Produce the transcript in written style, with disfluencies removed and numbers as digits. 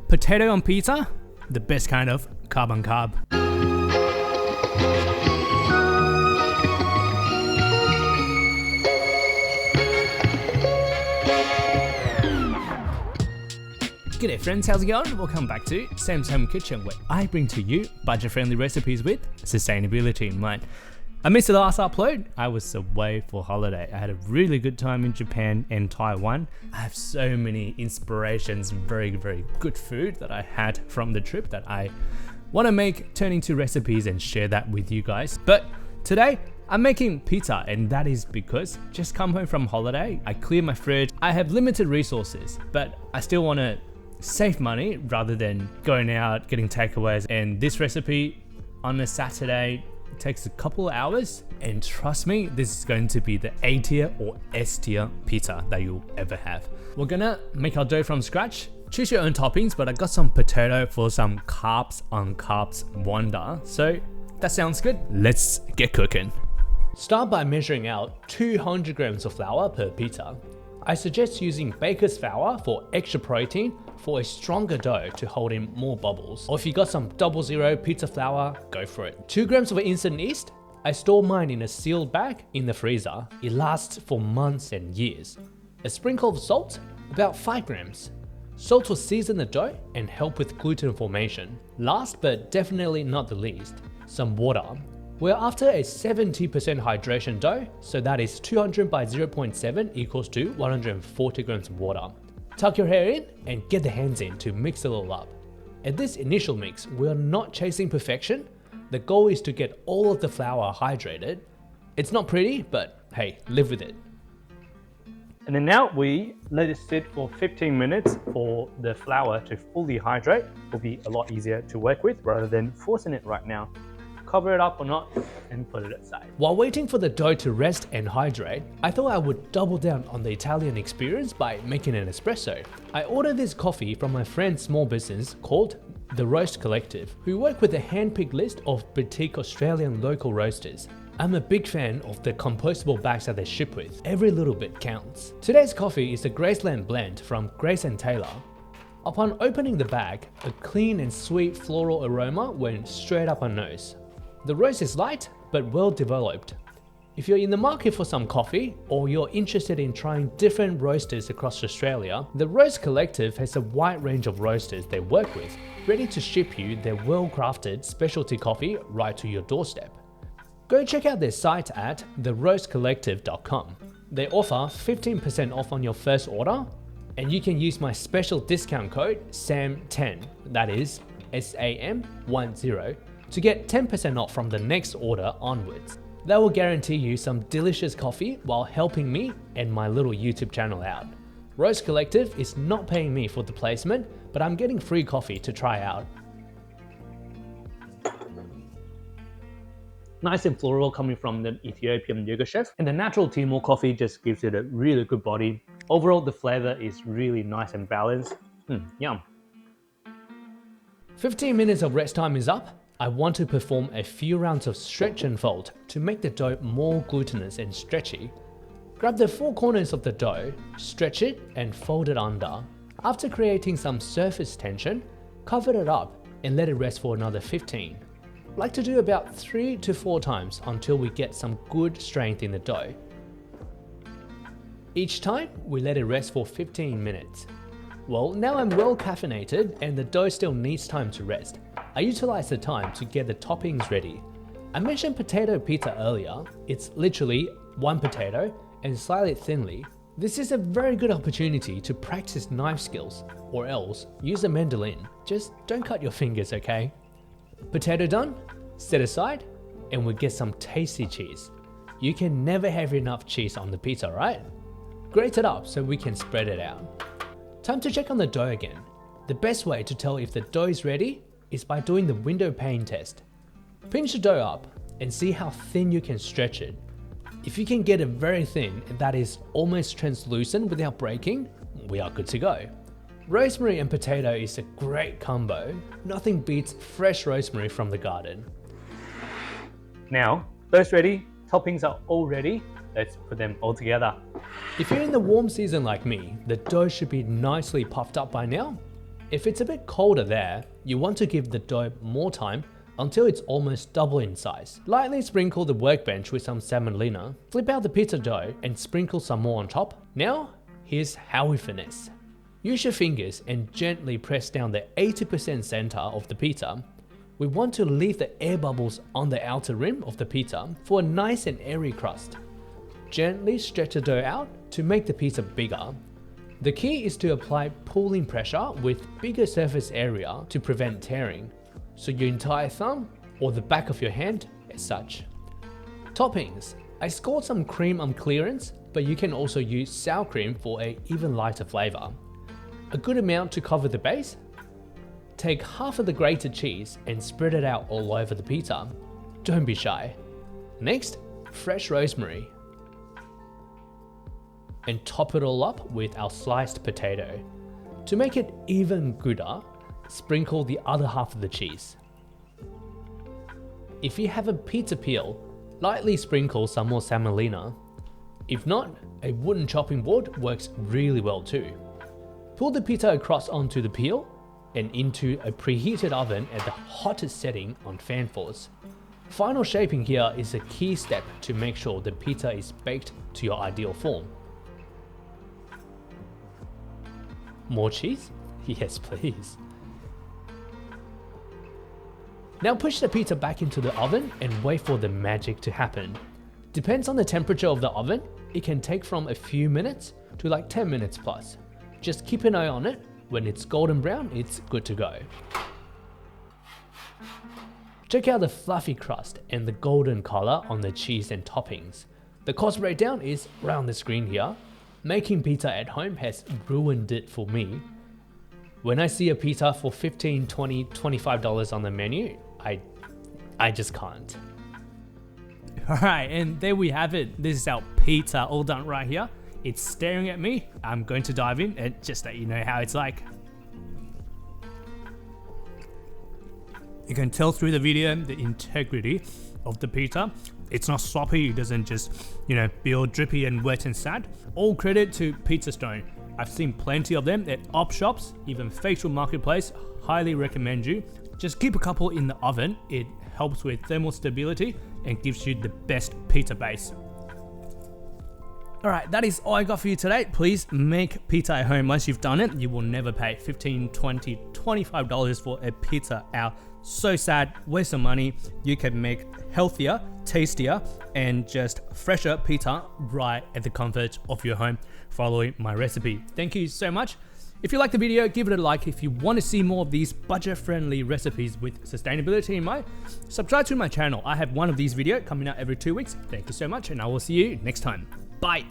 Potato on pizza? The best kind of carb on carb. G'day friends, how's it going? Welcome back to Sam's Home Kitchen, where I bring to you budget-friendly recipes with sustainability in mind. I missed the last upload. I was away for holiday. I had a really good time in Japan and Taiwan. I have so many inspirations, very good food that I had from the trip that I want to turn into recipes and share that with you guys. But today, I'm making pizza, and that is because just come home from holiday, I clear my fridge. I have limited resources, but I still want to save money rather than going out, getting takeaways. And this recipe on a Saturday takes a couple of hours, and trust me, this is going to be the A tier or S tier pizza that you'll ever have. We're gonna make our dough from scratch. Choose your own toppings, but I got some potato for some carbs on carbs wonder. So that sounds good. Let's get cooking. Start by measuring out 200 grams of flour per pizza. I suggest using baker's flour for extra protein for a stronger dough to hold in more bubbles. Or if you got some 00 pizza flour, go for it. 2 grams of instant yeast. I store mine in a sealed bag in the freezer. It lasts for months and years. A sprinkle of salt, about 5 grams. Salt will season the dough and help with gluten formation. Last but definitely not the least, some water. We're after a 70% hydration dough, so that is 200 by 0.7 equals to 140 grams of water. Tuck your hair in and get the hands in to mix it all up. At this initial mix, we're not chasing perfection. The goal is to get all of the flour hydrated. It's not pretty, but hey, live with it. And then now we let it sit for 15 minutes for the flour to fully hydrate. Will be a lot easier to work with rather than forcing it right now. Cover it up or not and put it aside. While waiting for the dough to rest and hydrate, I thought I would double down on the Italian experience by making an espresso. I ordered this coffee from my friend's small business called The Roast Collective, who work with a hand-picked list of boutique Australian local roasters. I'm a big fan of the compostable bags that they ship with. Every little bit counts. Today's coffee is the Graceland blend from Grace & Taylor. Upon opening the bag, a clean and sweet floral aroma went straight up our nose. The roast is light but well developed. If you're in the market for some coffee, or you're interested in trying different roasters across Australia, the Roast Collective has a wide range of roasters they work with, ready to ship you their well-crafted specialty coffee right to your doorstep. Go check out their site at theroastcollective.com. They offer 15% off on your first order, and you can use my special discount code SAM10, that is SAM10, to get 10% off from the next order onwards. That will guarantee you some delicious coffee while helping me and my little YouTube channel out. Roast Collective is not paying me for the placement, but I'm getting free coffee to try out. Nice and floral coming from the Ethiopian yoga chef, and the natural Timor coffee just gives it a really good body. Overall, the flavor is really nice and balanced. Yum. 15 minutes of rest time is up. I want to perform a few rounds of stretch and fold to make the dough more glutinous and stretchy. Grab the 4 corners of the dough, stretch it and fold it under. After creating some surface tension, cover it up and let it rest for another 15. Like to do about 3 to 4 times until we get some good strength in the dough. Each time, we let it rest for 15 minutes. Well, now I'm well caffeinated and the dough still needs time to rest. I utilize the time to get the toppings ready. I mentioned potato pizza earlier. It's literally 1 potato and slice it thinly. This is a very good opportunity to practice knife skills, or else use a mandolin. Just don't cut your fingers, okay? Potato done, set aside, and we get some tasty cheese. You can never have enough cheese on the pizza, right? Grate it up so we can spread it out. Time to check on the dough again. The best way to tell if the dough is ready is by doing the window pane test. Pinch the dough up and see how thin you can stretch it. If you can get it very thin and that is almost translucent without breaking, we are good to go. Rosemary and potato is a great combo. Nothing beats fresh rosemary from the garden. Now, dough's ready, toppings are all ready. Let's put them all together. If you're in the warm season like me, the dough should be nicely puffed up by now. If it's a bit colder there, you want to give the dough more time until it's almost double in size. Lightly sprinkle the workbench with some semolina, flip out the pizza dough and sprinkle some more on top. Now, here's how we finesse. Use your fingers and gently press down the 80% center of the pizza. We want to leave the air bubbles on the outer rim of the pizza for a nice and airy crust. Gently stretch the dough out to make the pizza bigger. The key is to apply pulling pressure with bigger surface area to prevent tearing, so your entire thumb or the back of your hand as such. Toppings. I scored some cream on clearance, but you can also use sour cream for an even lighter flavor. A good amount to cover the base. Take half of the grated cheese and spread it out all over the pizza. Don't be shy. Next, fresh rosemary. And top it all up with our sliced potato. To make it even gooder, sprinkle the other half of the cheese. If you have a pizza peel, lightly sprinkle some more semolina. If not, a wooden chopping board works really well too. Pull the pizza across onto the peel and into a preheated oven at the hottest setting on fan force. Final shaping here is a key step to make sure the pizza is baked to your ideal form. More cheese? Yes, please. Now push the pizza back into the oven and wait for the magic to happen. Depends on the temperature of the oven, it can take from a few minutes to like 10 minutes plus. Just keep an eye on it. When it's golden brown, it's good to go. Check out the fluffy crust and the golden color on the cheese and toppings. The cost breakdown is around the screen here. Making pizza at home has ruined it for me. When I see a pizza for $15, $20, $25 on the menu, I just can't. Alright, and there we have it. This is our pizza all done right here. It's staring at me. I'm going to dive in and just let you know how it's like. You can tell through the video the integrity of the pizza. It's not sloppy, it doesn't just, be all drippy and wet and sad. All credit to Pizza Stone. I've seen plenty of them at op shops, even Facial Marketplace. Highly recommend you. Just keep a couple in the oven. It helps with thermal stability and gives you the best pizza base. Alright, that is all I got for you today. Please make pizza at home. Once you've done it, you will never pay $15, $20, $25 for a pizza out. So sad, waste of money. You can make healthier, tastier, and just fresher pizza right at the comfort of your home following my recipe. Thank you so much. If you like the video, give it a like. If you want to see more of these budget-friendly recipes with sustainability in mind, subscribe to my channel. I have one of these videos coming out every 2 weeks. Thank you so much, and I will see you next time. Bye.